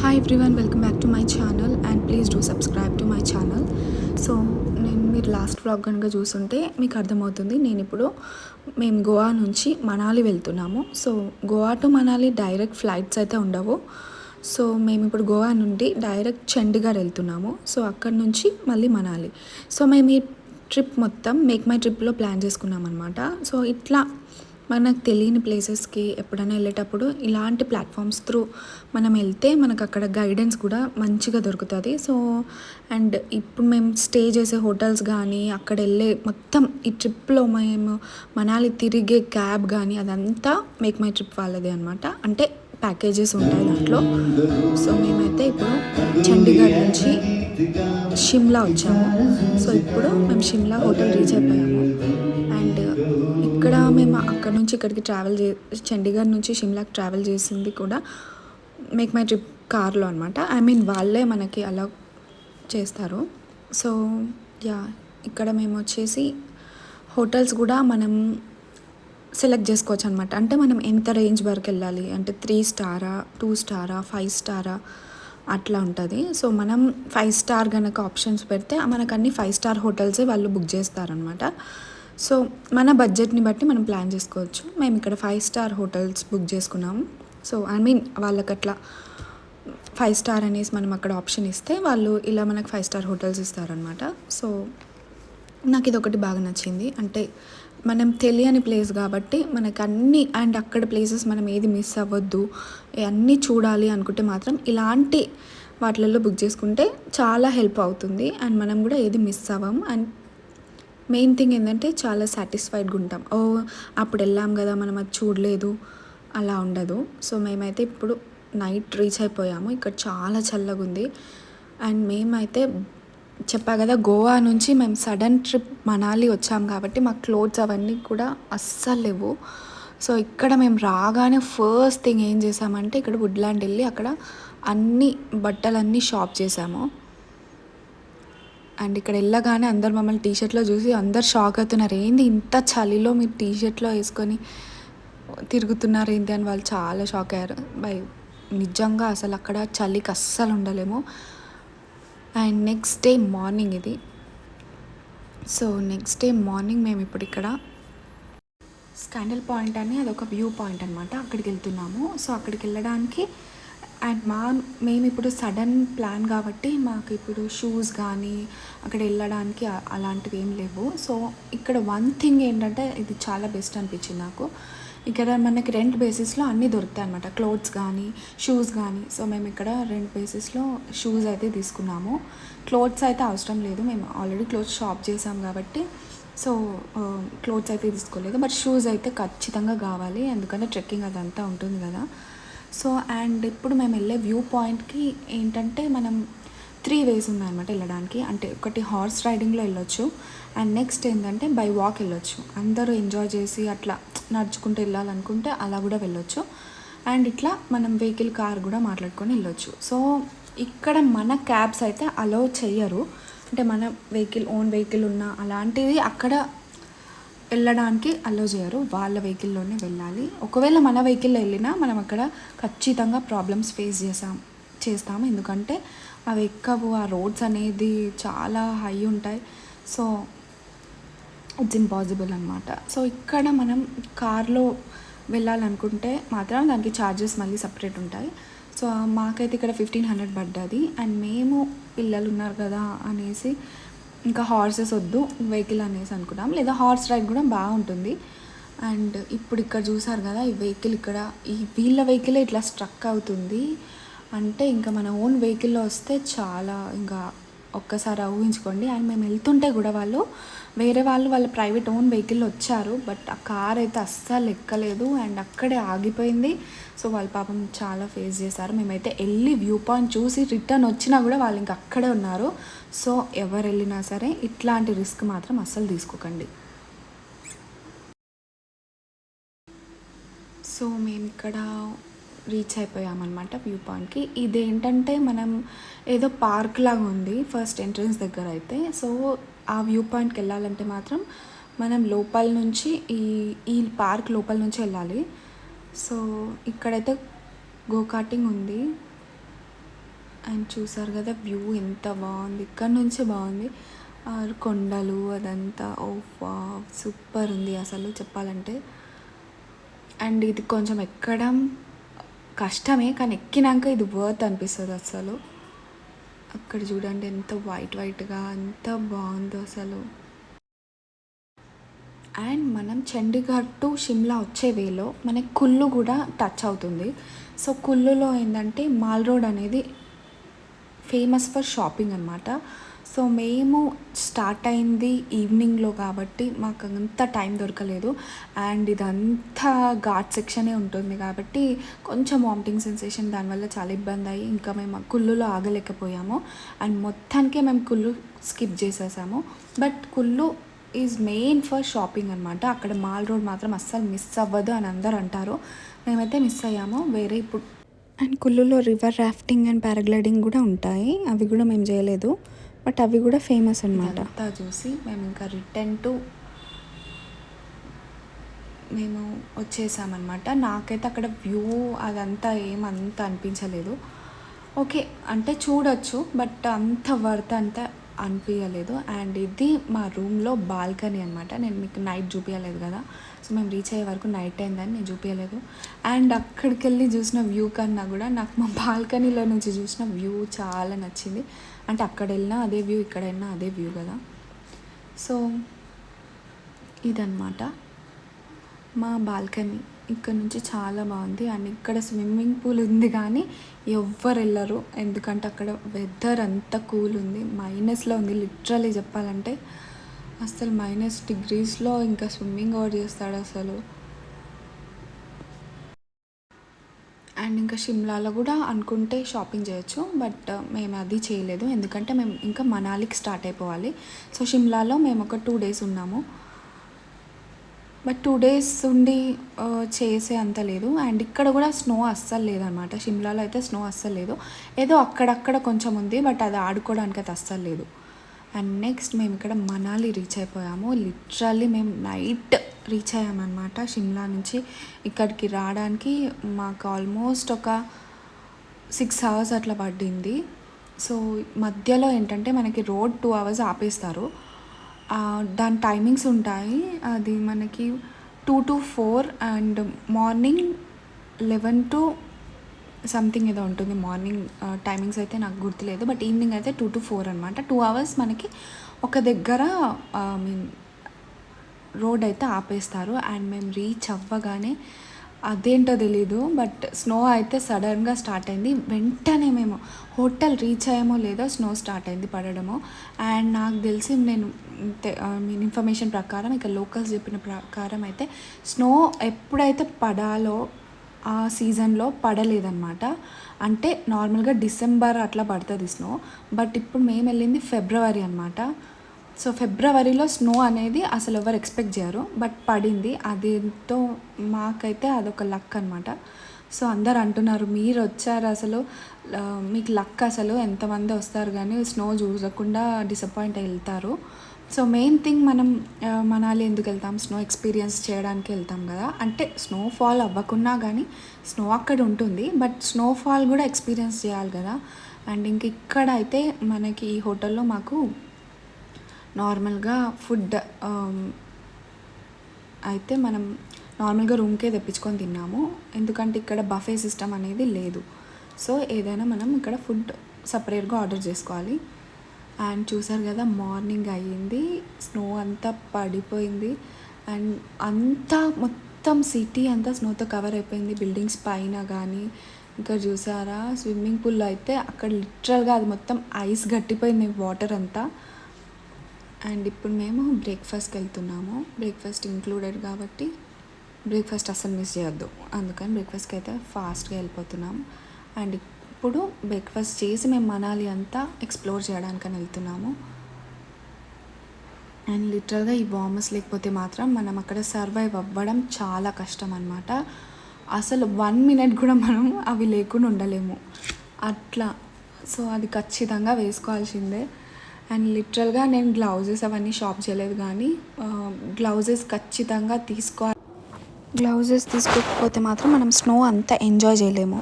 Hi everyone, welcome back to my channel and please do subscribe to my channel. So మీరు last vlog కనుక చూస్తుంటే మీకు అర్థమవుతుంది. మేము గోవా నుంచి మనాలి వెళ్తున్నాము. So Goa to Manali direct flights అయితే ఉండవు. సో మేము ఇప్పుడు గోవా నుండి డైరెక్ట్ చండీగఢ్ వెళ్తున్నాము. సో అక్కడ నుంచి మళ్ళీ మనాలి. సో మేము ఈ ట్రిప్ మొత్తం మేక్ మై ట్రిప్లో ప్లాన్ చేసుకున్నాం అనమాట. సో ఇట్లా మనకు తెలియని ప్లేసెస్కి ఎప్పుడైనా వెళ్ళేటప్పుడు ఇలాంటి ప్లాట్ఫామ్స్ త్రూ మనం వెళ్తే మనకు అక్కడ గైడెన్స్ కూడా మంచిగా దొరుకుతుంది. సో అండ్ ఇప్పుడు మేము స్టే చేసే హోటల్స్ కానీ అక్కడ వెళ్ళే మొత్తం ఈ ట్రిప్లో మేము మనాలి తిరిగే క్యాబ్ కానీ అదంతా మేక్ మై ట్రిప్ వాళ్ళది అనమాట. అంటే ప్యాకేజెస్ ఉంటాయి దాంట్లో. సో మేమైతే ఇప్పుడు చండీగఢ్ నుంచి షిమ్లా వచ్చాము. సో ఇప్పుడు మేము షిమ్లా హోటల్ రీచ్ అయిపోయాము. అండ్ ఇక్కడ మేము అక్కడ నుంచి ఇక్కడికి చండీగఢ్ నుంచి షిమ్లాకి ట్రావెల్ చేసింది కూడా మేక్ మై ట్రిప్ కార్లో అనమాట. వాళ్ళే మనకి అలా చేస్తారు. సో ఇక్కడ మేము వచ్చేసి హోటల్స్ కూడా మనం సెలెక్ట్ చేసుకోవచ్చు అనమాట. అంటే మనం ఎంత రేంజ్ వరకు వెళ్ళాలి అంటే 3 స్టారా, 2 స్టారా, 5 స్టారా అట్లా ఉంటుంది. సో మనం 5 స్టార్ కనుక ఆప్షన్స్ పెడితే మనకు అన్ని 5 స్టార్ హోటల్సే వాళ్ళు బుక్ చేస్తారనమాట. సో మన బడ్జెట్ని బట్టి మనం ప్లాన్ చేసుకోవచ్చు. మేము ఇక్కడ 5 స్టార్ హోటల్స్ బుక్ చేసుకున్నాము. సో వాళ్ళకి అట్లా 5 స్టార్ అనేసి మనం అక్కడ ఆప్షన్ ఇస్తే వాళ్ళు ఇలా మనకు 5 స్టార్ హోటల్స్ ఇస్తారనమాట. సో నాకు ఇది ఒకటి బాగా నచ్చింది. అంటే మనం తెలియని ప్లేస్ కాబట్టి మనకు అన్నీ అండ్ అక్కడ ప్లేసెస్ మనం ఏది మిస్ అవ్వద్దు, అన్నీ చూడాలి అనుకుంటే మాత్రం ఇలాంటి వాటిలలో బుక్ చేసుకుంటే చాలా హెల్ప్ అవుతుంది. అండ్ మనం కూడా ఏది మిస్ అవ్వం. అండ్ మెయిన్ థింగ్ ఏంటంటే చాలా సాటిస్ఫైడ్గా ఉంటాం. అప్పుడు వెళ్ళాం కదా మనం అది చూడలేదు అలా ఉండదు. సో మేమైతే ఇప్పుడు నైట్ రీచ్ అయిపోయాము. ఇక్కడ చాలా చల్లగా ఉంది. అండ్ మేమైతే చెప్పా కదా గోవా నుంచి మేము సడన్ ట్రిప్ మనాలి వచ్చాము కాబట్టి మా క్లోత్స్ అవన్నీ కూడా అస్సలు లేవు. సో ఇక్కడ మేము రాగానే ఫస్ట్ థింగ్ ఏం చేసామంటే ఇక్కడ వుడ్లాండ్ వెళ్ళి అక్కడ అన్ని బట్టలన్నీ షాప్ చేసాము. అండ్ ఇక్కడ వెళ్ళగానే అందరు మమ్మల్ని టీషర్ట్లో చూసి అందరు షాక్ అవుతున్నారు, ఏంది ఇంత చలిలో మీరు టీషర్ట్లో వేసుకొని తిరుగుతున్నారు ఏంటి అని వాళ్ళు చాలా షాక్ అయ్యారు. నిజంగా అసలు అక్కడ చలికి అస్సలు ఉండలేము. అండ్ నెక్స్ట్ డే మార్నింగ్ ఇది. సో నెక్స్ట్ డే మార్నింగ్ మేము ఇప్పుడు ఇక్కడ స్కాండల్ పాయింట్ అని అదొక వ్యూ పాయింట్ అనమాట, అక్కడికి వెళ్తున్నాము. సో అక్కడికి వెళ్ళడానికి అండ్ మేము ఇప్పుడు సడన్ ప్లాన్ కాబట్టి మాకు ఇప్పుడు షూస్ కానీ అక్కడ వెళ్ళడానికి అలాంటివి ఏం లేవు. సో ఇక్కడ వన్ థింగ్ ఏంటంటే ఇది చాలా బెస్ట్ అనిపించింది నాకు. ఇక్కడ మనకి రెంట్ బేసిస్లో అన్నీ దొరుకుతాయి అనమాట, క్లోత్స్ కానీ షూస్ కానీ. సో మేము ఇక్కడ రెంట్ బేసిస్లో షూస్ అయితే తీసుకున్నాము. క్లోత్స్ అయితే అవసరం లేదు, మేము ఆల్రెడీ క్లోత్స్ షాప్ చేసాం కాబట్టి సో క్లోత్స్ అయితే తీసుకోలేదు. బట్ షూస్ అయితే ఖచ్చితంగా కావాలి, ఎందుకంటే ట్రెక్కింగ్ అదంతా ఉంటుంది కదా. సో అండ్ ఇప్పుడు మేము వెళ్ళే వ్యూ పాయింట్కి ఏంటంటే మనం 3 వేస్ ఉన్నాయన్నమాట వెళ్ళడానికి. అంటే ఒకటి హార్స్ రైడింగ్లో వెళ్ళొచ్చు, అండ్ నెక్స్ట్ ఏంటంటే బై వాక్ వెళ్ళొచ్చు. అందరూ ఎంజాయ్ చేసి అట్లా నడుచుకుంటూ వెళ్ళాలనుకుంటే అలా కూడా వెళ్ళొచ్చు. అండ్ ఇట్లా మనం కార్ కూడా మాట్లాడుకొని వెళ్ళొచ్చు. సో ఇక్కడ మన క్యాబ్స్ అయితే అలౌ చెయ్యరు. అంటే మన ఓన్ వెహికల్ ఉన్న అలాంటిది అక్కడ వెళ్ళడానికి అలో చేయరు, వాళ్ళ వెహికల్లోనే వెళ్ళాలి. ఒకవేళ మన వెహికల్లో వెళ్ళినా మనం అక్కడ ఖచ్చితంగా ప్రాబ్లమ్స్ ఫేస్ చేస్తాము, ఎందుకంటే అవి ఎక్కవు, ఆ రోడ్స్ అనేది చాలా హై ఉంటాయి. సో ఇట్స్ ఇంపాసిబుల్ అనమాట. సో ఇక్కడ మనం కార్లో వెళ్ళాలనుకుంటే మాత్రం దానికి ఛార్జెస్ మళ్ళీ సపరేట్ ఉంటాయి. సో మాకైతే ఇక్కడ 1500 పడ్డది. అండ్ మేము పిల్లలు ఉన్నారు కదా అనేసి ఇంకా హార్సెస్ వద్దు వెహికల్ అనేసి అనుకున్నాం, లేదా హార్స్ రైడ్ కూడా బాగుంటుంది. అండ్ ఇప్పుడు ఇక్కడ చూసారు కదా ఈ వెహికల్, ఇక్కడ వీళ్ళ వెహికల్ ఇట్లా స్ట్రక్ అవుతుంది. అంటే ఇంకా మన ఓన్ వెహికల్లో వస్తే చాలా ఇంకా ఒక్కసారి ఊహించుకోండి. అండ్ మేము వెళ్తుంటే కూడా వేరే వాళ్ళు వాళ్ళ ప్రైవేట్ ఓన్ వెహికల్లో వచ్చారు, బట్ ఆ కార్ అయితే అస్సలు ఎక్కలేదు అండ్ అక్కడే ఆగిపోయింది. సో వాళ్ళు పాపం చాలా ఫేస్ చేశారు. మేమైతే వెళ్ళి వ్యూ పాయింట్ చూసి రిటర్న్ వచ్చినా కూడా వాళ్ళు ఇంకా అక్కడే ఉన్నారు. సో ఎవరు వెళ్ళినా సరే ఇట్లాంటి రిస్క్ మాత్రం అస్సలు తీసుకోకండి. సో మేము ఇక్కడ రీచ్ అయిపోయామన్నమాట వ్యూ పాయింట్కి. ఇదేంటంటే మనం ఏదో పార్క్ లాగా ఉంది ఫస్ట్ ఎంట్రన్స్ దగ్గర అయితే. సో ఆ వ్యూ పాయింట్కి వెళ్ళాలంటే మాత్రం మనం లోపల నుంచి ఈ పార్క్ లోపల నుంచి వెళ్ళాలి. సో ఇక్కడైతే గో కార్టింగ్ ఉంది. అండ్ చూసారు కదా వ్యూ ఎంత బాగుంది, ఇక్కడ నుంచి బాగుంది. కొండలు అదంతా ఓ వావ్ సూపర్ ఉంది అసలు చెప్పాలంటే. అండ్ ఇది కొంచెం ఎక్కడం కష్టమే, కానీ ఎక్కినాక ఇది వర్త్ అనిపిస్తుంది అసలు. అక్కడ చూడండి ఎంత వైట్ వైట్గా ఎంత బాగుందో అసలు. అండ్ మనం చండీగఢ్ టు షిమ్లా వచ్చే వేలో మనకి కుల్లు కూడా టచ్ అవుతుంది. సో కుల్లులో ఏంటంటే మాల్ రోడ్ అనేది ఫేమస్ ఫర్ షాపింగ్ అనమాట. సో మేము స్టార్ట్ అయింది ఈవినింగ్లో కాబట్టి మాకు అంత టైం దొరకలేదు. అండ్ ఇదంతా ఘాట్ సెక్షనే ఉంటుంది కాబట్టి కొంచెం వామిటింగ్ సెన్సేషన్, దానివల్ల చాలా ఇబ్బంది అయ్యి ఇంకా మేము కుల్లులో ఆగలేకపోయాము. అండ్ మొత్తానికే మేము కుల్లు స్కిప్ చేసేసాము. బట్ కుల్లు ఈజ్ మెయిన్ ఫర్ షాపింగ్ అనమాట. అక్కడ మాల్ రోడ్ మాత్రం అస్సలు మిస్ అవ్వదు అని అందరు అంటారు. మేమైతే మిస్ అయ్యాము. వేరే ఇప్పుడు అండ్ కుల్లులో రివర్ రాఫ్టింగ్ అండ్ పారాగ్లైడింగ్ కూడా ఉంటాయి, అవి కూడా మేము చేయలేదు, బట్ అవి కూడా ఫేమస్ అనమాట. అంతా చూసి మేము ఇంకా రిటర్న్ టు మేము వచ్చేసామన్నమాట. నాకైతే అక్కడ వ్యూ అదంతా ఏమంత అనిపించలేదు. ఓకే అంటే చూడొచ్చు, బట్ అంత వర్త్ అంత అనిపించలేదు. అండ్ ఇది మా రూమ్లో బాల్కనీ అనమాట. నేను మీకు నైట్ చూపించలేదు కదా, సో మేము రీచ్ అయ్యే వరకు నైట్ అయిందని నేను చూపించలేదు. అండ్ అక్కడికి వెళ్ళి చూసిన వ్యూ కన్నా కూడా నాకు మా బాల్కనీలో నుంచి చూసిన వ్యూ చాలా నచ్చింది. అంటే అక్కడ వెళ్ళినా అదే వ్యూ, ఇక్కడ వెళ్ళినా అదే వ్యూ కదా. సో ఇదన్నమాట మా బాల్కనీ. ఇక్కడ నుంచి చాలా బాగుంది. అండ్ ఇక్కడ స్విమ్మింగ్ పూల్ ఉంది కానీ ఎవ్వరు వెళ్ళరు, ఎందుకంటే అక్కడ వెదర్ అంతా కూల్ ఉంది. మైనస్లో ఉంది లిటరలీ చెప్పాలంటే. అసలు -డిగ్రీస్లో ఇంకా స్విమ్మింగ్ అవుట్ చేస్తాడు అసలు. అండ్ ఇంకా షిమ్లాలో కూడా అనుకుంటే షాపింగ్ చేయొచ్చు, బట్ మేము అది చేయలేదు ఎందుకంటే మేము ఇంకా మనాలికి స్టార్ట్ అయిపోవాలి. సో షిమ్లాలో మేము ఒక 2 days ఉన్నాము, బట్ 2 days ఉండి చేసే అంత లేదు. అండ్ ఇక్కడ కూడా స్నో అస్సలు లేదనమాట. షిమ్లాలో అయితే స్నో అస్సలు లేదు, ఏదో అక్కడక్కడ కొంచెం ఉంది, బట్ అది ఆడుకోవడానికి అయితే అస్సలు లేదు. అండ్ నెక్స్ట్ మేము ఇక్కడ మనాలి రీచ్ అయిపోయాము. లిటరల్లీ మేము నైట్ రీచ్ అయ్యామన్నమాట. షిమ్లా నుంచి ఇక్కడికి రావడానికి మాకు ఆల్మోస్ట్ ఒక 6 hours అట్లా పడింది. సో మధ్యలో ఏంటంటే మనకి రోడ్ 2 hours ఆపేస్తారు. దాని టైమింగ్స్ ఉంటాయి, అది మనకి 2 to 4 and morning 11 to something ఏదో ఉంటుంది. మార్నింగ్ టైమింగ్స్ అయితే నాకు గుర్తులేదు, బట్ ఈవినింగ్ అయితే 2 to 4 అనమాట. 2 hours మనకి ఒక దగ్గర మీన్ రోడ్ అయితే ఆపేస్తారు. అండ్ మేము రీచ్ అవ్వగానే అదేంటో తెలీదు, బట్ స్నో అయితే సడన్గా స్టార్ట్ అయింది. వెంటనే మేము హోటల్ రీచ్ అయ్యామో లేదో స్నో స్టార్ట్ అయింది పడడము. అండ్ నాకు తెలిసి నేను మీన్ ఇన్ఫర్మేషన్ ప్రకారం ఇక లోకల్స్ చెప్పిన ప్రకారం అయితే స్నో ఎప్పుడైతే పడాలో ఆ సీజన్లో పడలేదన్నమాట. అంటే నార్మల్గా డిసెంబర్ అట్లా పడుతుంది స్నో, బట్ ఇప్పుడు మేము వెళ్ళింది ఫిబ్రవరి అనమాట. సో ఫిబ్రవరిలో స్నో అనేది అసలు ఎవరు ఎక్స్పెక్ట్ చేయరు, బట్ పడింది. అదేంతో మాకైతే అదొక లక్ అనమాట. సో అందరు అంటున్నారు మీరు వచ్చారు అసలు మీకు లక్, అసలు ఎంతమంది వస్తారు కానీ స్నో చూడకుండా డిసప్పాయింట్ అయి వెళ్తారు. సో మెయిన్ థింగ్ మనం మనాలి ఎందుకు వెళ్తాం, స్నో ఎక్స్పీరియన్స్ చేయడానికి వెళ్తాం కదా. అంటే స్నోఫాల్ అవ్వకున్నా కానీ స్నో అక్కడ ఉంటుంది, బట్ స్నోఫాల్ కూడా ఎక్స్పీరియన్స్ చేయాలి కదా. అండ్ ఇంక ఇక్కడ అయితే మనకి ఈ హోటల్లో మాకు నార్మల్గా ఫుడ్ అయితే మనం నార్మల్గా రూమ్కే తెప్పించుకొని తిన్నాము, ఎందుకంటే ఇక్కడ బఫే సిస్టమ్ అనేది లేదు. సో ఏదైనా మనం ఇక్కడ ఫుడ్ సపరేట్గా ఆర్డర్ చేసుకోవాలి. అండ్ చూసారు కదా మార్నింగ్ అయ్యింది, స్నో అంతా పడిపోయింది. అండ్ అంతా మొత్తం సిటీ అంతా స్నోతో కవర్ అయిపోయింది, బిల్డింగ్స్ పైన కానీ. ఇంకా చూసారా స్విమ్మింగ్ పూల్లో అయితే అక్కడ లిటరల్గా అది మొత్తం ఐస్ గట్టిపోయింది వాటర్ అంతా. అండ్ ఇప్పుడు మేము బ్రేక్ఫాస్ట్కి వెళ్తున్నాము. బ్రేక్ఫాస్ట్ ఇంక్లూడెడ్ కాబట్టి బ్రేక్ఫాస్ట్ అస్సలు మిస్ చేయొద్దు, అందుకని బ్రేక్ఫాస్ట్కి అయితే ఫాస్ట్గా వెళ్ళిపోతున్నాం. అండ్ ఇప్పుడు బ్రేక్ఫాస్ట్ చేసి మేము మనాలి అంతా ఎక్స్ప్లోర్ చేయడానికని వెళ్తున్నాము. అండ్ లిటరల్గా ఈ వార్మర్స్ లేకపోతే మాత్రం మనం అక్కడ సర్వైవ్ అవ్వడం చాలా కష్టం అనమాట. అసలు 1 minute కూడా మనం అవి లేకుండా ఉండలేము అట్లా. సో అది ఖచ్చితంగా వేసుకోవాల్సిందే. అండ్ లిటరల్గా నేను గ్లౌజెస్ అవన్నీ షాప్ చేయలేదు, కానీ గ్లౌజెస్ ఖచ్చితంగా తీసుకోవాలి. గ్లౌజెస్ తీసుకోకపోతే మాత్రం మనం స్నో అంతా ఎంజాయ్ చేయలేము.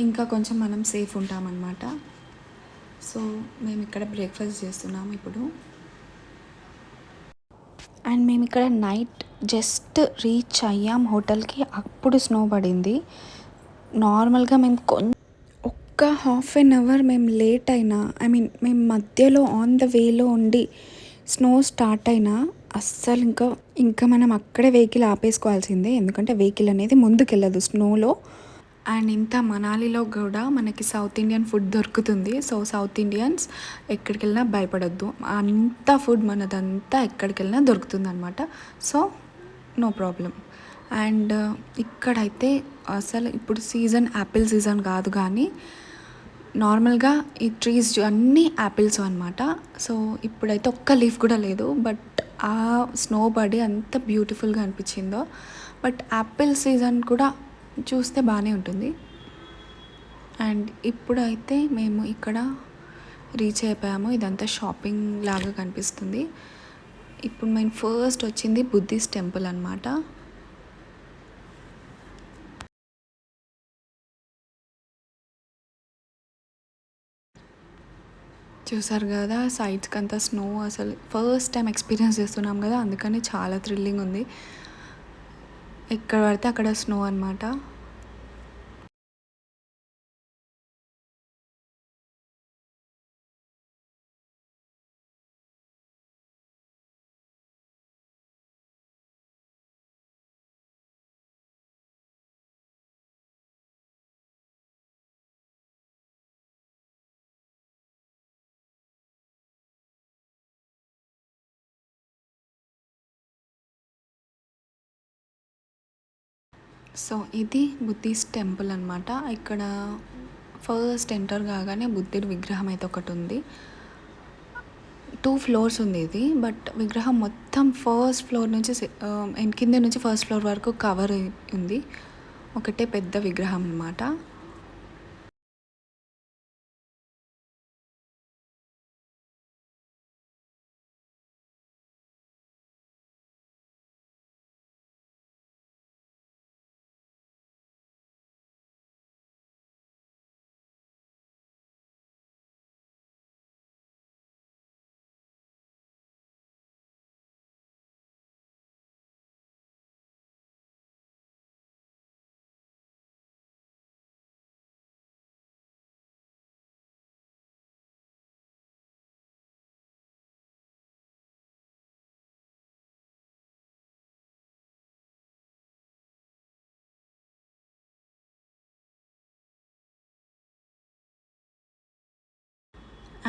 ఇంకా కొంచెం మనం సేఫ్ ఉంటామన్నమాట. సో మేము ఇక్కడ బ్రేక్ఫాస్ట్ చేస్తున్నాము ఇప్పుడు. అండ్ మేము ఇక్కడ నైట్ జస్ట్ రీచ్ అయ్యాం హోటల్కి, అప్పుడు స్నో పడింది. నార్మల్గా మేము ఒక్క హాఫ్ అన్ అవర్ మేము లేట్ అయినా, ఐ మీన్ మేము మధ్యలో ఆన్ ద వేలో ఉండి స్నో స్టార్ట్ అయినా అస్సలు ఇంకా మనం అక్కడే వెహికల్ ఆపేసుకోవాల్సిందే, ఎందుకంటే వెహికల్ అనేది ముందుకెళ్ళదు స్నోలో. అండ్ ఇంత మనాలిలో కూడా మనకి సౌత్ ఇండియన్ ఫుడ్ దొరుకుతుంది. సో సౌత్ ఇండియన్స్ ఎక్కడికి వెళ్ళినా భయపడొద్దు, అంత ఫుడ్ మనదంతా ఎక్కడికి వెళ్ళినా దొరుకుతుంది అనమాట. So no problem. అండ్ ఇక్కడైతే అసలు ఇప్పుడు సీజన్ యాపిల్ సీజన్ కాదు, కానీ నార్మల్గా ఈ ట్రీస్ అన్నీ యాపిల్స్ అనమాట. సో ఇప్పుడైతే ఒక్క లీఫ్ కూడా లేదు, బట్ ఆ స్నో పడి అంత బ్యూటిఫుల్గా అనిపించిందో. బట్ యాపిల్ సీజన్ కూడా చూస్తే బాగానే ఉంటుంది. అండ్ ఇప్పుడైతే మేము ఇక్కడ రీచ్ అయిపోయాము. ఇదంతా షాపింగ్ లాగా కనిపిస్తుంది. ఇప్పుడు మేము ఫస్ట్ వచ్చింది బుద్ధిస్ట్ టెంపుల్ అనమాట. చూసారు కదా సైడ్స్కి అంతా స్నో, అసలు ఫస్ట్ టైం ఎక్స్పీరియన్స్ చేస్తున్నాం కదా, అందుకని చాలా థ్రిల్లింగ్ ఉంది. ఎక్కడ పడితే అక్కడ స్నో అనమాట. సో ఇది బుద్ధిస్ట్ టెంపుల్ అనమాట. ఇక్కడ ఫస్ట్ ఎంటర్ కాగానే బుద్ధుడి విగ్రహం అయితే ఒకటి ఉంది. 2 ఫ్లోర్స్ ఉంది ఇది, బట్ విగ్రహం మొత్తం ఫస్ట్ ఫ్లోర్ నుంచి కింద నుంచి ఫస్ట్ ఫ్లోర్ వరకు కవర్ ఉంది. ఒకటే పెద్ద విగ్రహం అనమాట.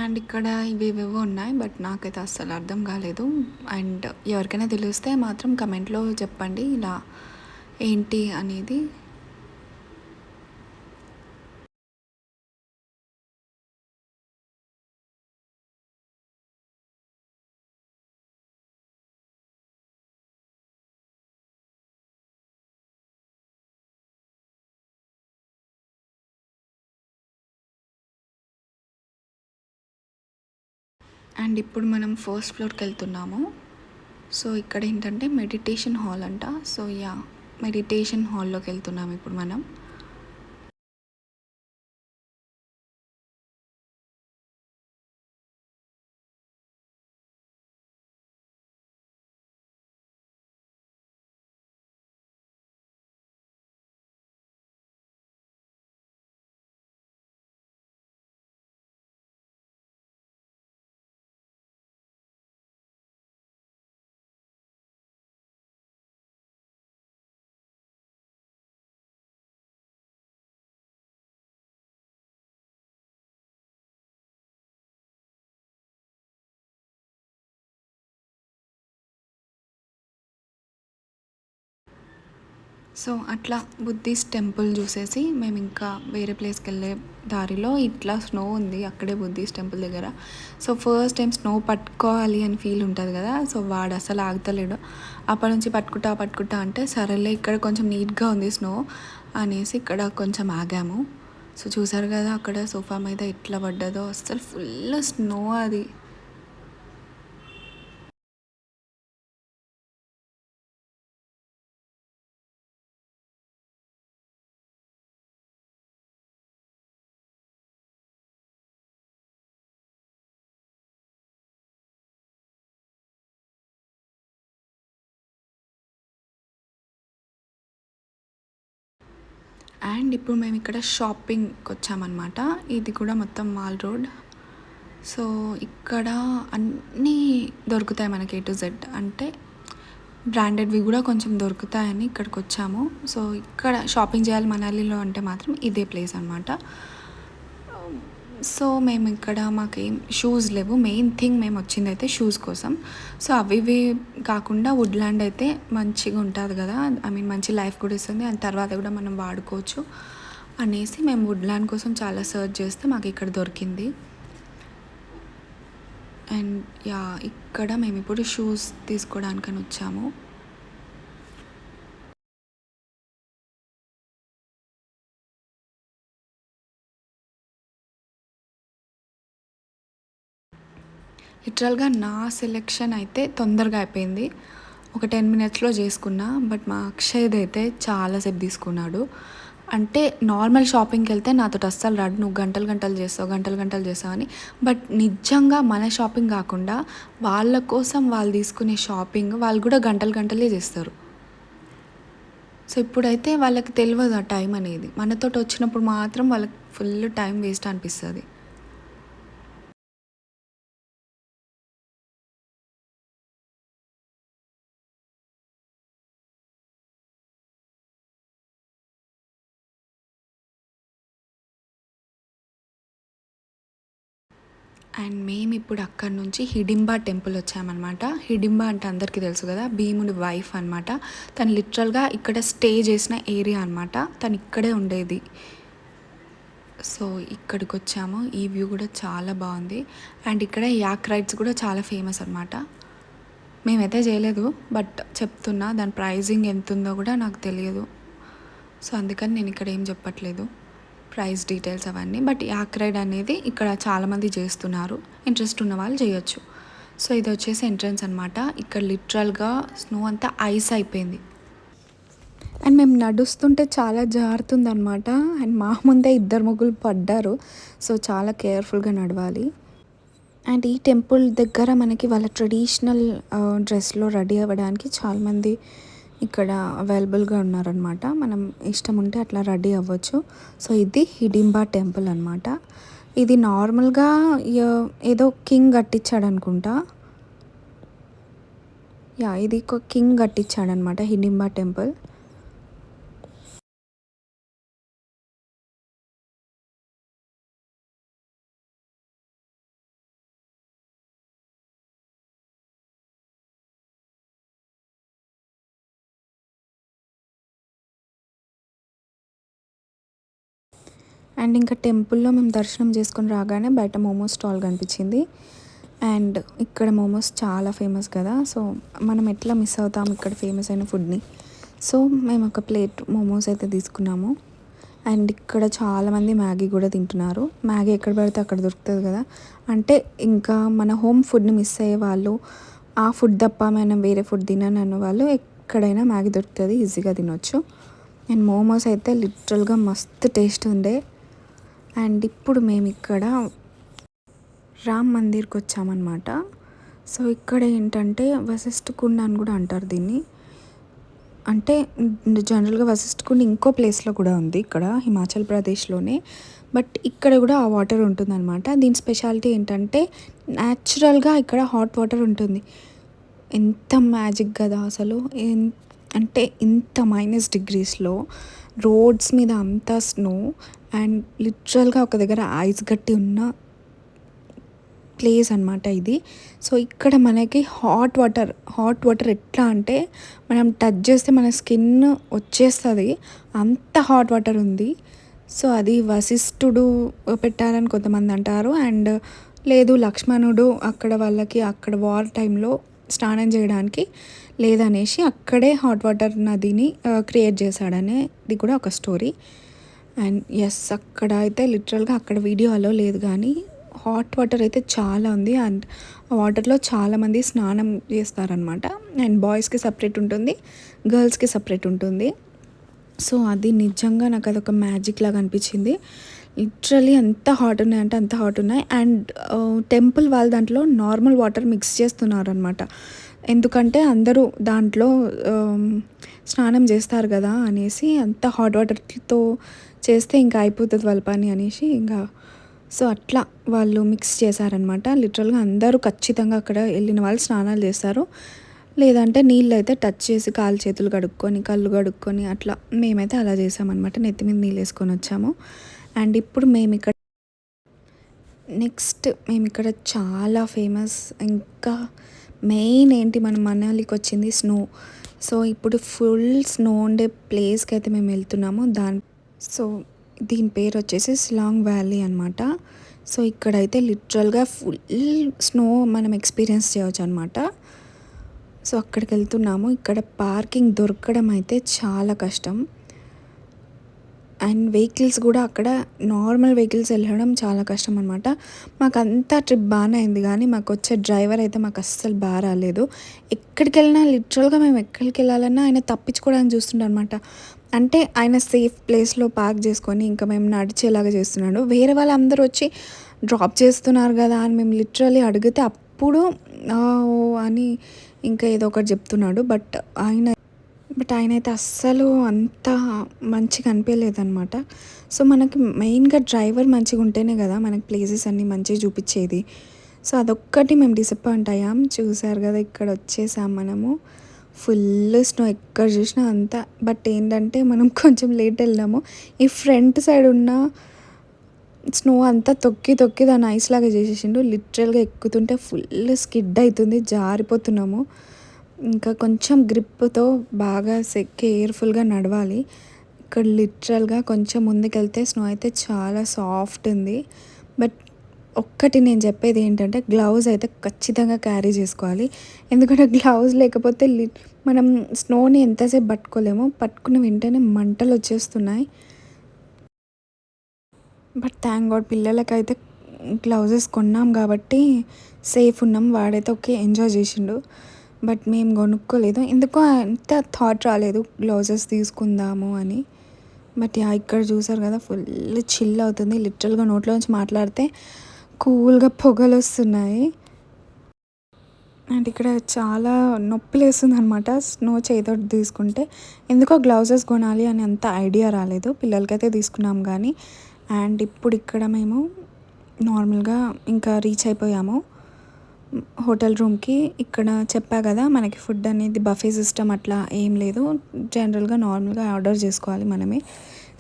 అండ్ ఇక్కడ ఇవేవేవో ఉన్నాయి, బట్ నాకైతే అస్సలు అర్థం కాలేదు. అండ్ ఎవరికైనా తెలిస్తే మాత్రం కమెంట్లో చెప్పండి ఇలా ఏంటి అనేది. అండ్ ఇప్పుడు మనం ఫస్ట్ ఫ్లోర్కి వెళ్తున్నాము. సో ఇక్కడ ఏంటంటే మెడిటేషన్ హాల్ అంట. సో మెడిటేషన్ హాల్లోకి వెళ్తున్నాము ఇప్పుడు మనం. సో అట్లా బుద్ధిస్ట్ టెంపుల్ చూసేసి మేము ఇంకా వేరే ప్లేస్కి వెళ్ళే దారిలో ఇట్లా స్నో ఉంది అక్కడే బుద్ధిస్ట్ టెంపుల్ దగ్గర. సో ఫస్ట్ టైం స్నో పట్టుకోవాలి అని ఫీల్ ఉంటుంది కదా, సో వాడు అసలు ఆగుతలేడు. అప్పటి నుంచి పట్టుకుంటా అంటే సరేలే ఇక్కడ కొంచెం నీట్గా ఉంది స్నో అనేసి ఇక్కడ కొంచెం ఆగాము. సో చూసారు కదా అక్కడ సోఫా మీద ఎట్లా పడ్డదో, అసలు ఫుల్ స్నో అది. అండ్ ఇప్పుడు మేము ఇక్కడ షాపింగ్కి వచ్చామన్నమాట. ఇది కూడా మొత్తం మాల్ రోడ్. సో ఇక్కడ అన్నీ దొరుకుతాయి మనకి A to Z. అంటే బ్రాండెడ్వి కూడా కొంచెం దొరుకుతాయని ఇక్కడికి వచ్చాము. సో ఇక్కడ షాపింగ్ చేయాలి మనాలిలో అంటే మాత్రం ఇదే ప్లేస్ అనమాట. సో మేము ఇక్కడ మాకేం షూస్ లేవు. మెయిన్ థింగ్ మేము వచ్చింది అయితే షూస్ కోసం. సో అవి ఇవి కాకుండా వుడ్లాండ్ అయితే మంచిగా ఉంటుంది కదా, ఐ మీన్ మంచి లైఫ్ కూడా ఇస్తుంది, అండ్ తర్వాత కూడా మనం వాడుకోవచ్చు అనేసి మేము వుడ్లాండ్ కోసం చాలా సర్చ్ చేస్తే మాకు ఇక్కడ దొరికింది. అండ్ యా, ఇక్కడ మేము ఇప్పుడు షూస్ తీసుకోవడానికని వచ్చాము. లిటరల్గా నా సెలెక్షన్ అయితే తొందరగా అయిపోయింది. ఒక 10 మినిట్స్లో చేసుకున్నా. బట్ మా అక్షయ్ది అయితే చాలాసేపు తీసుకున్నాడు. అంటే నార్మల్ షాపింగ్కి వెళ్తే నాతో అస్సలు రాడు, నువ్వు గంటలు గంటలు చేస్తావు, గంటలు గంటలు చేస్తావు అని. బట్ నిజంగా మన షాపింగ్ కాకుండా వాళ్ళ కోసం వాళ్ళు తీసుకునే షాపింగ్ వాళ్ళు కూడా గంటలు గంటలే చేస్తారు. సో ఇప్పుడైతే వాళ్ళకి తెలియదు ఆ టైం అనేది. మనతోటి వచ్చినప్పుడు మాత్రం వాళ్ళకి ఫుల్ టైం వేస్ట్ అనిపిస్తుంది. అండ్ మేము ఇప్పుడు అక్కడి నుంచి హిడింబా టెంపుల్ వచ్చామన్నమాట. హిడింబా అంటే అందరికీ తెలుసు కదా, భీముడి వైఫ్ అనమాట. తను లిటరల్గా ఇక్కడ స్టే చేసిన ఏరియా అనమాట. తను ఇక్కడే ఉండేది. సో ఇక్కడికి వచ్చాము. ఈ వ్యూ కూడా చాలా బాగుంది. అండ్ ఇక్కడ యాక్ రైడ్స్ కూడా చాలా ఫేమస్ అనమాట. మేమైతే చేయలేదు, బట్ చెప్తున్నా దాని ప్రైజింగ్ ఎంత ఉందో కూడా నాకు తెలియదు. సో అందుకని నేను ఇక్కడ ఏం చెప్పట్లేదు ప్రైస్ డీటెయిల్స్ అవన్నీ. బట్ యాక్ రైడ్ అనేది ఇక్కడ చాలామంది చేస్తున్నారు, ఇంట్రెస్ట్ ఉన్న వాళ్ళు చేయొచ్చు. సో ఇది వచ్చేసి ఎంట్రన్స్ అనమాట. ఇక్కడ లిటరల్గా స్నో అంతా ఐస్ అయిపోయింది. అండ్ మేము నడుస్తుంటే చాలా జారుతుంది అనమాట. అండ్ మా ముందే 2 ముగ్గురు పడ్డారు. సో చాలా కేర్ఫుల్గా నడవాలి. అండ్ ఈ టెంపుల్ దగ్గర మనకి వాళ్ళ ట్రెడిషనల్ డ్రెస్లో రెడీ అవ్వడానికి చాలామంది ఇక్కడ అవైలబుల్గా ఉన్నారనమాట. మనం ఇష్టం ఉంటే అట్లా రెడీ అవ్వచ్చు. సో ఇది హిడింబా టెంపుల్ అనమాట. ఇది నార్మల్గా ఏదో కింగ్ కట్టించాడు అనుకుంటా. యా, ఇది కింగ్ కట్టించాడనమాట హిడింబా టెంపుల్. అండ్ ఇంకా టెంపుల్లో మేము దర్శనం చేసుకొని రాగానే బయట మోమోస్ స్టాల్ కనిపించింది. అండ్ ఇక్కడ మోమోస్ చాలా ఫేమస్ కదా, సో మనం ఎట్లా మిస్ అవుతాం ఇక్కడ ఫేమస్ అయిన ఫుడ్ని. సో మేము ఒక ప్లేట్ మోమోస్ అయితే తీసుకున్నాము. అండ్ ఇక్కడ చాలామంది మ్యాగీ కూడా తింటున్నారు. మ్యాగీ ఎక్కడ పడితే అక్కడ దొరుకుతుంది కదా. అంటే ఇంకా మన హోమ్ ఫుడ్ని మిస్ అయ్యే వాళ్ళు, ఆ ఫుడ్ తప్ప మనం వేరే ఫుడ్ తినను అన్న వాళ్ళు ఎక్కడైనా మ్యాగీ దొరుకుతుంది, ఈజీగా తినొచ్చు. అండ్ మోమోస్ అయితే లిటరల్గా మస్తు టేస్ట్ ఉండే. అండ్ ఇప్పుడు మేము ఇక్కడ రామ్ మందిర్కి వచ్చామన్నమాట. సో ఇక్కడ ఏంటంటే వశిష్ఠ కుండ అని కూడా అంటారు దీన్ని. అంటే జనరల్గా వశిష్ఠ కుండ ఇంకో ప్లేస్లో కూడా ఉంది, ఇక్కడ హిమాచల్ ప్రదేశ్లోనే. బట్ ఇక్కడ కూడా ఆ వాటర్ ఉంటుందన్నమాట. దీని స్పెషాలిటీ ఏంటంటే న్యాచురల్గా ఇక్కడ హాట్ వాటర్ ఉంటుంది. ఎంత మ్యాజిక్ కదా అసలు. అంటే ఇంత -డిగ్రీస్లో రోడ్స్ మీద అంతా స్నో, అండ్ లిటరల్గా ఒక దగ్గర ఐస్ గట్టి ఉన్న ప్లేస్ అనమాట ఇది. సో ఇక్కడ మనకి హాట్ వాటర్ ఎట్లా అంటే మనం టచ్ చేస్తే మన స్కిన్ వచ్చేస్తుంది, అంత హాట్ వాటర్ ఉంది. సో అది వశిష్ఠుడు పెట్టారని కొంతమంది అంటారు. అండ్ లేదు, లక్ష్మణుడు అక్కడ వాళ్ళకి అక్కడ వార్ టైంలో స్నానం చేయడానికి లేదనేసి అక్కడే హాట్ వాటర్ నదిని క్రియేట్ చేశాడనేది కూడా ఒక స్టోరీ. అండ్ ఎస్, అక్కడ అయితే లిటరల్గా అక్కడ వీడియో అలో లేదు, కానీ హాట్ వాటర్ అయితే చాలా ఉంది. అండ్ ఆ వాటర్లో చాలామంది స్నానం చేస్తారనమాట. అండ్ బాయ్స్కి సపరేట్ ఉంటుంది, గర్ల్స్కి సపరేట్ ఉంటుంది. సో అది నిజంగా నాకు అదొక మ్యాజిక్ లాగా అనిపించింది. లిటరలీ అంత హాట్ ఉన్నాయి అంటే అంత హాట్ ఉన్నాయి. అండ్ టెంపుల్ వాళ్ళ దాంట్లో నార్మల్ వాటర్ మిక్స్ చేస్తున్నారు అనమాట. ఎందుకంటే అందరూ దాంట్లో స్నానం చేస్తారు కదా అనేసి అంత హాట్ వాటర్తో చేస్తే ఇంకా అయిపోతుంది వాళ్ళ పని అనేసి ఇంకా సో అట్లా వాళ్ళు మిక్స్ చేశారనమాట. లిటరల్గా అందరూ ఖచ్చితంగా అక్కడ వెళ్ళిన వాళ్ళు స్నానాలు చేస్తారు. లేదంటే నీళ్ళు అయితే టచ్ చేసి కాలు చేతులు కడుక్కొని కళ్ళు కడుక్కొని అట్లా మేమైతే అలా చేసామన్నమాట. నెత్తి మీద నీళ్ళు వేసుకొని వచ్చాము. అండ్ ఇప్పుడు మేము ఇక్కడ చాలా ఫేమస్ ఇంకా మెయిన్ ఏంటి మన మనాలికి వచ్చింది స్నో. సో ఇప్పుడు ఫుల్ స్నో ఉండే ప్లేస్కి అయితే మేము వెళ్తున్నాము. సో దీని పేరు వచ్చేసి స్లాంగ్ వ్యాలీ అనమాట. సో ఇక్కడైతే లిటరల్గా ఫుల్ స్నో మనం ఎక్స్పీరియన్స్ చేయవచ్చు అనమాట. సో అక్కడికి వెళ్తున్నాము. ఇక్కడ పార్కింగ్ దొరకడం అయితే చాలా కష్టం. అండ్ వెహికల్స్ కూడా అక్కడ నార్మల్ వెహికల్స్ వెళ్ళడం చాలా కష్టం అనమాట. మాకు అంతా ట్రిప్ బాగానే అయింది కానీ మాకు వచ్చే డ్రైవర్ అయితే మాకు అస్సలు బాగా రాలేదు. ఎక్కడికి వెళ్ళినా లిటరల్గా మేము ఎక్కడికి వెళ్ళాలన్నా ఆయన తప్పించుకోవడానికి చూస్తుంటాం అనమాట. అంటే ఆయన సేఫ్ ప్లేస్లో పార్క్ చేసుకొని ఇంకా మేము నడిచేలాగా చేస్తున్నాడు. వేరే వాళ్ళందరూ వచ్చి డ్రాప్ చేస్తున్నారు కదా అని మేము లిటరలీ అడిగితే అప్పుడు అని ఇంకా ఏదో ఒకటి చెప్తున్నాడు. బట్ ఆయన అయితే అస్సలు అంత మంచిగా అనిపించలేదన్నమాట. సో మనకి మెయిన్గా డ్రైవర్ మంచిగా ఉంటేనే కదా మనకి ప్లేసెస్ అన్నీ మంచిగా చూపించేది. సో అదొక్కటి మేము డిసప్పాయింట్ అయ్యాం. చూసారు కదా ఇక్కడ వచ్చేసాం మనము. ఫుల్ స్నో ఎక్కడ చూసినా అంతా. బట్ ఏంటంటే మనం కొంచెం లేట్ వెళ్ళాము. ఈ ఫ్రంట్ సైడ్ ఉన్న స్నో అంతా తొక్కి దాన్ని ఐస్ లాగా చేసేసిండు. లిటరల్గా ఎక్కుతుంటే ఫుల్ స్కిడ్ అవుతుంది, జారిపోతున్నాము. ఇంకా కొంచెం గ్రిప్తో బాగా కేర్ఫుల్గా నడవాలి. ఇక్కడ లిటరల్గా కొంచెం ముందుకెళ్తే స్నో అయితే చాలా సాఫ్ట్ ఉంది. బట్ ఒక్కటి నేను చెప్పేది ఏంటంటే గ్లౌజ్ అయితే ఖచ్చితంగా క్యారీ చేసుకోవాలి. ఎందుకంటే గ్లౌజ్ లేకపోతే మనం స్నోని ఎంతసేపు పట్టుకోలేము. పట్టుకున్న వెంటనే మంటలు వచ్చేస్తున్నాయి. బట్ థ్యాంక్ గాడ్ పిల్లలకైతే గ్లౌజెస్ కొన్నాం కాబట్టి సేఫ్ ఉన్నాం. వాడైతే ఓకే ఎంజాయ్ చేసిండు. బట్ మేము కొనుక్కోలేదు. ఎందుకో అంత థాట్ రాలేదు గ్లౌజెస్ తీసుకుందాము అని. బట్ ఇక్కడ చూసారు కదా ఫుల్ చిల్ అవుతుంది. లిటరల్గా నోట్లోంచి మాట్లాడితే కూల్గా పొగలు వస్తున్నాయి. అండ్ ఇక్కడ చాలా నొప్పి లేస్తుంది అనమాట స్నో చేతితో తీసుకుంటే. ఎందుకో గ్లౌజెస్ కొనాలి అని అంత ఐడియా రాలేదు. పిల్లలకైతే తీసుకున్నాం కానీ. అండ్ ఇప్పుడు ఇక్కడ మేము నార్మల్గా ఇంకా రీచ్ అయిపోయాము హోటల్ రూమ్కి. ఇక్కడ చెప్పా కదా మనకి ఫుడ్ అనేది బఫే సిస్టమ్ అట్లా ఏం లేదు. జనరల్గా నార్మల్గా ఆర్డర్ చేసుకోవాలి మనమే.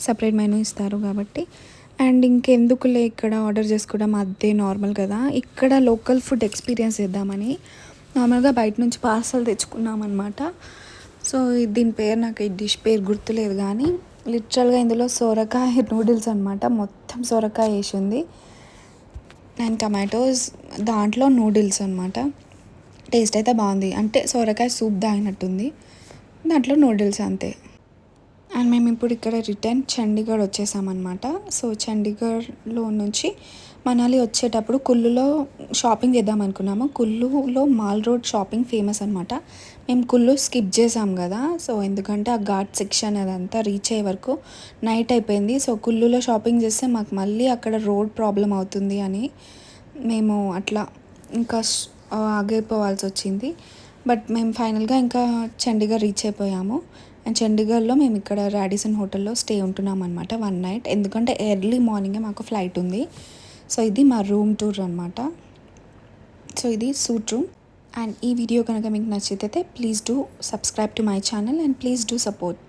సపరేట్ మెనూ ఇస్తారు కాబట్టి. అండ్ ఇంకెందుకులే ఇక్కడ ఆర్డర్ చేసుకోవడం అదే నార్మల్ కదా. ఇక్కడ లోకల్ ఫుడ్ ఎక్స్పీరియన్స్ చేద్దామని నార్మల్గా బయట నుంచి పార్సల్ తెచ్చుకున్నాం అనమాట. సో దీని పేరు నాకు ఈ డిష్ పేరు గుర్తులేదు కానీ లిటరల్గా ఇందులో సొరకాయ నూడిల్స్ అనమాట. మొత్తం సొరకాయ వేసింది అండ్ టమాటోస్, దాంట్లో నూడిల్స్ అనమాట. టేస్ట్ అయితే బాగుంది. అంటే సొరకాయ సూప్ తాగినట్టుంది. దాంట్లో నూడిల్స్ అంతే. అండ్ మేము ఇప్పుడు ఇక్కడ రిటర్న్ చండీగఢ్ వచ్చేసామన్నమాట. సో చండీగఢ్లో నుంచి మనాలి వచ్చేటప్పుడు కుల్లులో షాపింగ్ చేద్దాం అనుకున్నాము. కుల్లులో మాల్ రోడ్ షాపింగ్ ఫేమస్ అనమాట. మేము కుల్లు స్కిప్ చేసాం కదా. సో ఎందుకంటే ఆ ఘాట్ సెక్షన్ అదంతా రీచ్ అయ్యే వరకు నైట్ అయిపోయింది. సో కుల్లులో షాపింగ్ చేస్తే మాకు మళ్ళీ అక్కడ రోడ్ ప్రాబ్లం అవుతుంది అని మేము అట్లా ఇంకా ఆగిపోవాల్సి వచ్చింది. బట్ మేము ఫైనల్గా ఇంకా చండీగఢ్ రీచ్ అయిపోయాము. అండ్ చండీగఢ్లో మేము ఇక్కడ రాడిసన్ హోటల్లో స్టే ఉంటున్నాం అనమాట 1 నైట్. ఎందుకంటే ఎర్లీ మార్నింగే మాకు ఫ్లైట్ ఉంది. సో ఇది మా రూమ్ టూర్ అనమాట. సో ఇది సూట్ రూమ్. అండ్ ఈ వీడియో కనుక మీకు నచ్చితే please do subscribe to my channel and please do support.